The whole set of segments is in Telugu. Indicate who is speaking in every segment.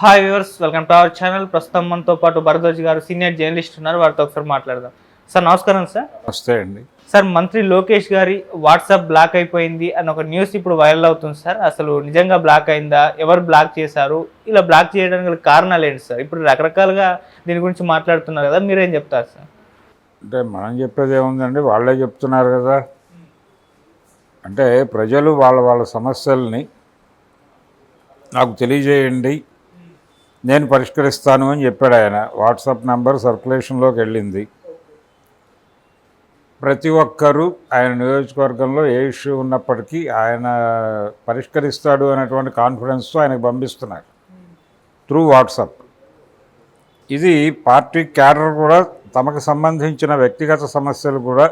Speaker 1: Hi viewers, welcome to our channel. ప్రస్తుతం మనతో పాటు భరద్వాజ్ గారు సీనియర్ జర్నలిస్ట్ ఉన్నారు. వారితో ఒకసారి మాట్లాడదాం. సార్ నమస్కారం. సార్
Speaker 2: నమస్తే అండి.
Speaker 1: సార్, మంత్రి లోకేష్ గారి వాట్సాప్ బ్లాక్ అయిపోయింది అన్న ఒక న్యూస్ ఇప్పుడు వైరల్ అవుతుంది సార్. అసలు నిజంగా బ్లాక్ అయిందా, ఎవరు బ్లాక్ చేశారు, ఇలా బ్లాక్ చేయడానికి గల కారణాలు ఏంటి సార్? ఇప్పుడు రకరకాలుగా దీని గురించి మాట్లాడుతున్నారు కదా, మీరేం చెప్తారు సార్?
Speaker 2: అంటే మనం చెప్పేది ఏముందండి, వాళ్ళే చెప్తున్నారు కదా. అంటే ప్రజలు వాళ్ళ సమస్యల్ని నాకు తెలియజేయండి, నేను పరిష్కరిస్తాను అని చెప్పాడు ఆయన. వాట్సాప్ నెంబర్ సర్క్యులేషన్లోకి వెళ్ళింది. ప్రతి ఒక్కరూ ఆయన నియోజకవర్గంలో ఏ ఇష్యూ ఉన్నప్పటికీ ఆయన పరిష్కరిస్తాడు అనేటువంటి కాన్ఫిడెన్స్తో ఆయనకు పంపిస్తున్నారు త్రూ వాట్సాప్. ఇది పార్టీ క్యాడర్ కూడా తమకు సంబంధించిన వ్యక్తిగత సమస్యలు కూడా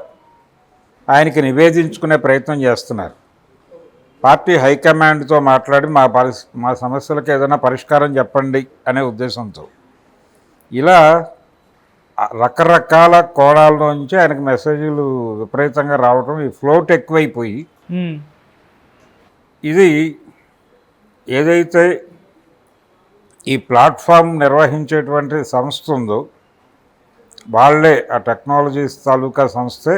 Speaker 2: ఆయనకి నివేదించుకునే ప్రయత్నం చేస్తున్నారు. పార్టీ హైకమాండ్తో మాట్లాడి మా సమస్యలకు ఏదైనా పరిష్కారం చెప్పండి అనే ఉద్దేశంతో ఇలా రకరకాల కోణాల నుంచి ఆయనకు మెసేజ్లు విపరీతంగా రావటం, ఈ ఫ్లోట్ ఎక్కువైపోయి ఇది ఏదైతే ఈ ప్లాట్ఫామ్ నిర్వహించేటువంటి సంస్థ ఉందో వాళ్ళే, ఆ టెక్నాలజీస్ తాలూకా సంస్థే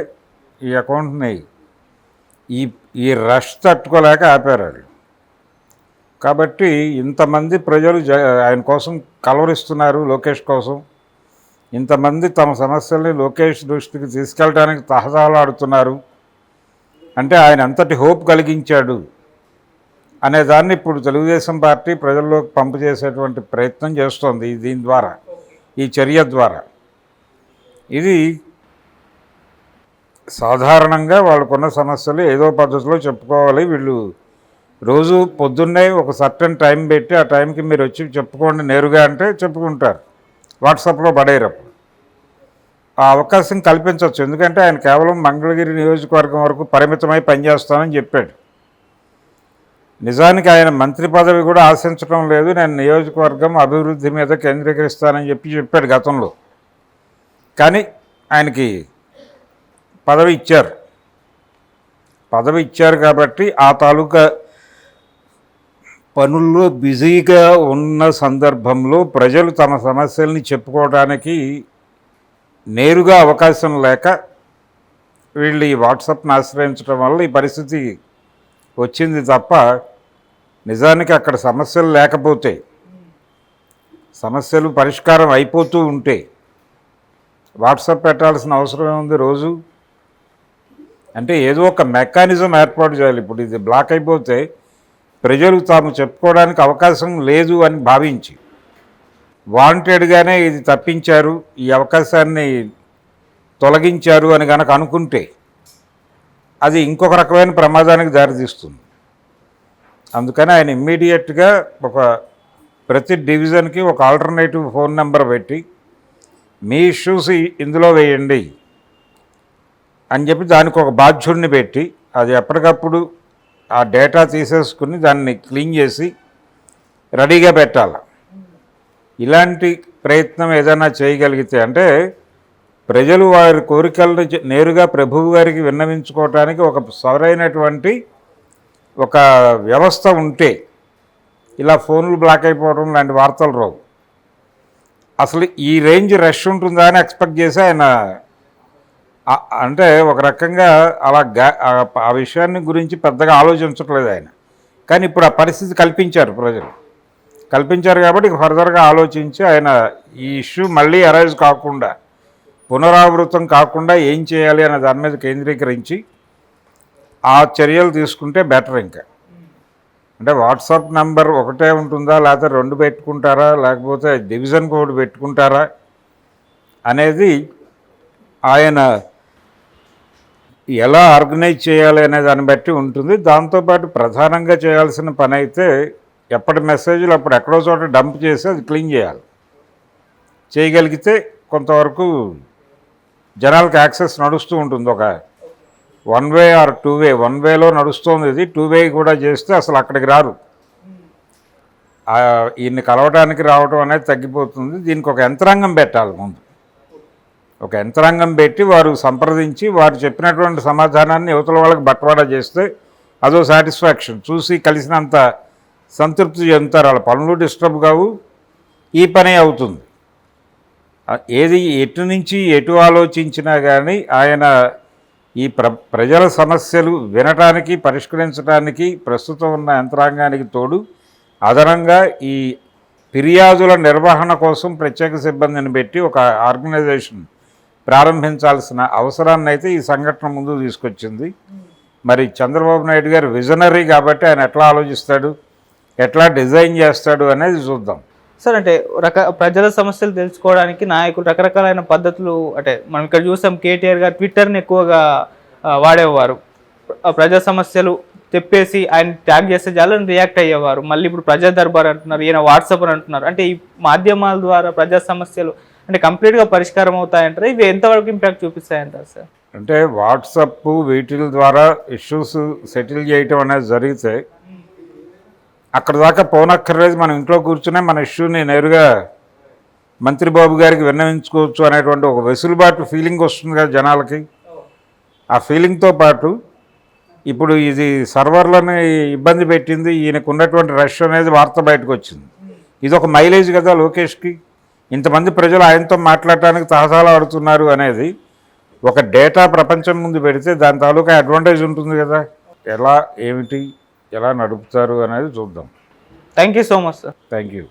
Speaker 2: ఈ అకౌంట్ని ఈ రష్ తట్టుకోలేక ఆపారు. కాబట్టి ఇంతమంది ప్రజలు ఆయన కోసం కలవరిస్తున్నారు, లోకేష్ కోసం. ఇంతమంది తమ సమస్యల్ని లోకేష్ దృష్టికి తీసుకెళ్ళడానికి తహతహలాడుతున్నారు అంటే ఆయన అంతటి హోప్ కలిగించాడు అనే దాన్ని ఇప్పుడు తెలుగుదేశం పార్టీ ప్రజల్లోకి పంపు చేసేటువంటి ప్రయత్నం చేస్తోంది దీని ద్వారా, ఈ చర్య ద్వారా. ఇది సాధారణంగా వాళ్ళకున్న సమస్యలు ఏదో పద్ధతిలో చెప్పుకోవాలి. వీళ్ళు రోజు పొద్దున్నే ఒక సర్టన్ టైం పెట్టి ఆ టైంకి మీరు వచ్చి చెప్పుకోండి నేరుగా అంటే చెప్పుకుంటారు, వాట్సాప్లో పడేరప్పుడు. ఆ అవకాశం కల్పించవచ్చు. ఎందుకంటే ఆయన కేవలం మంగళగిరి నియోజకవర్గం వరకు పరిమితమై పనిచేస్తానని చెప్పాడు. నిజానికి ఆయన మంత్రి పదవి కూడా ఆశించడం లేదు, నేను నియోజకవర్గం అభివృద్ధి మీద కేంద్రీకరిస్తానని చెప్పాడు గతంలో. కానీ ఆయనకి పదవి ఇచ్చారు కాబట్టి ఆ తాలూకా పనుల్లో బిజీగా ఉన్న సందర్భంలో ప్రజలు తమ సమస్యల్ని చెప్పుకోవడానికి నేరుగా అవకాశం లేక వీళ్ళు ఈ వాట్సాప్ని ఆశ్రయించడం వల్ల ఈ పరిస్థితి వచ్చింది తప్ప నిజానికి అక్కడ సమస్యలు లేకపోతే, సమస్యలు పరిష్కారం అయిపోతూ ఉంటే వాట్సాప్ పెట్టాల్సిన అవసరం ఏముంది? రోజు అంటే ఏదో ఒక మెకానిజం ఏర్పాటు చేయాలి. ఇప్పుడు ఇది బ్లాక్ అయిపోతే ప్రజలు తాము చెప్పుకోవడానికి అవకాశం లేదు అని భావించి వాంటెడ్గానే ఇది తప్పించారు, ఈ అవకాశాన్ని తొలగించారు అని కనుక అనుకుంటే అది ఇంకొక రకమైన ప్రమాదానికి దారితీస్తుంది. అందుకని ఆయన ఇమ్మీడియట్గా ప్రతి డివిజన్కి ఒక ఆల్టర్నేటివ్ ఫోన్ నెంబర్ పెట్టి మీ ఇష్యూస్ ఇందులో వేయండి అని చెప్పి దానికి ఒక బాధ్యుడిని పెట్టి అది ఎప్పటికప్పుడు ఆ డేటా తీసేసుకుని దాన్ని క్లీన్ చేసి రెడీగా పెట్టాలి. ఇలాంటి ప్రయత్నం ఏదైనా చేయగలిగితే అంటే ప్రజలు వారి కోరికలను నేరుగా ప్రభువు గారికి విన్నవించుకోవటానికి ఒక సరైనటువంటి ఒక వ్యవస్థ ఉంటే ఇలా ఫోన్లు బ్లాక్ అయిపోవడం లాంటి వార్తలు రావు. అసలు ఈ రేంజ్ రష్ ఉంటుందా అని ఎక్స్పెక్ట్ చేసి ఆయన అంటే ఒక రకంగా అలా ఆ విషయాన్ని గురించి పెద్దగా ఆలోచించట్లేదు ఆయన. కానీ ఇప్పుడు ఆ పరిస్థితి కల్పించారు కాబట్టి ఫర్దర్గా ఆలోచించి ఆయన ఈ ఇష్యూ మళ్ళీ అరైజ్ కాకుండా, పునరావృతం కాకుండా ఏం చేయాలి అనే దాని మీద కేంద్రీకరించి ఆ చర్యలు తీసుకుంటే బెటర్. ఇంకా అంటే వాట్సాప్ నెంబర్ ఒకటే ఉంటుందా, లేకపోతే 2 పెట్టుకుంటారా, లేకపోతే డివిజన్ కోడ్ పెట్టుకుంటారా అనేది ఆయన ఎలా ఆర్గనైజ్ చేయాలి అనే దాన్ని బట్టి ఉంటుంది. దాంతోపాటు ప్రధానంగా చేయాల్సిన పని అయితే ఎప్పటి మెసేజ్లు అప్పుడు ఎక్కడో చోట డంప్ చేసి అది క్లీన్ చేయగలిగితే కొంతవరకు జనాలకు యాక్సెస్ నడుస్తూ ఉంటుంది. ఒక 1 వే ఆర్ 2 వే, 1 వేలో నడుస్తుంది, ఇది 2 వే కూడా చేస్తే అసలు అక్కడికి రారు. ఈయన్ని కలవడానికి రావడం అనేది తగ్గిపోతుంది. దీనికి ఒక యంత్రాంగం పెట్టాలి. ముందు ఒక యంత్రాంగం పెట్టి వారు సంప్రదించి వారు చెప్పినటువంటి సమాధానాన్ని యువతల వాళ్ళకి బట్వాడా చేస్తే అదో సాటిస్ఫాక్షన్. చూసి కలిసినంత సంతృప్తి చెందుతారు, వాళ్ళ పనులు డిస్టర్బ్ కావు, ఈ పని అవుతుంది. ఏది ఎటు నుంచి ఎటు ఆలోచించినా కానీ ఆయన ఈ ప్రజల సమస్యలు వినటానికి, పరిష్కరించడానికి ప్రస్తుతం ఉన్న యంత్రాంగానికి తోడు అదనంగా ఈ ఫిర్యాదుల నిర్వహణ కోసం ప్రత్యేక సిబ్బందిని పెట్టి ఒక ఆర్గనైజేషన్ ప్రారంభించాల్సిన అవసరాన్ని అయితే ఈ సంఘటన ముందు తీసుకొచ్చింది. మరి చంద్రబాబు నాయుడు గారు విజనరీ కాబట్టి ఆయన ఎట్లా ఆలోచిస్తాడు, ఎట్లా డిజైన్ చేస్తాడు అనేది చూద్దాం.
Speaker 1: సార్ అంటే ప్రజల సమస్యలు తెలుసుకోవడానికి నాయకులు రకరకాలైన పద్ధతులు, అంటే మనం ఇక్కడ చూసాం కేటీఆర్ గారు ట్విట్టర్ని ఎక్కువగా వాడేవారు. ప్రజా సమస్యలు చెప్పేసి ఆయన ట్యాగ్ చేస్తే చాలా రియాక్ట్ అయ్యేవారు. మళ్ళీ ఇప్పుడు ప్రజా దర్బార్ అంటున్నారు, ఈయన వాట్సాప్ అని అంటున్నారు. అంటే ఈ మాధ్యమాల ద్వారా ప్రజా సమస్యలు అంటే కంప్లీట్గా పరిష్కారం అవుతాయంటారు. ఇవి ఎంతవరకు ఇంపాక్ట్ చూపిస్తాయంటారు సార్?
Speaker 2: అంటే వాట్సాప్ వీటి ద్వారా ఇష్యూస్ సెటిల్ చేయటం అనేది జరిగితే అక్కడ దాకా పోనక్కర్లేదు, మనం ఇంట్లో కూర్చునే మన ఇష్యూని నేరుగా మంత్రి బాబు గారికి విన్నవించుకోవచ్చు అనేటువంటి ఒక వెసులుబాటు ఫీలింగ్ వస్తుంది కదా జనాలకి. ఆ ఫీలింగ్తో పాటు ఇప్పుడు ఇది సర్వర్లని ఇబ్బంది పెట్టింది, ఈయనకు ఉన్నటువంటి రష్ అనేది వార్త బయటకు వచ్చింది. ఇది ఒక మైలేజ్ కదా లోకేష్కి, ఇంతమంది ప్రజలు ఆయనతో మాట్లాడటానికి తహతహలాడుతున్నారు అనేది ఒక డేటా ప్రపంచం ముందు పెడితే దాని తాలూకా అడ్వాంటేజ్ ఉంటుంది కదా. ఎలా ఏమిటి ఎలా నడుపుతారు అనేది చూద్దాం.
Speaker 1: Thank you so much sir.
Speaker 2: Thank you.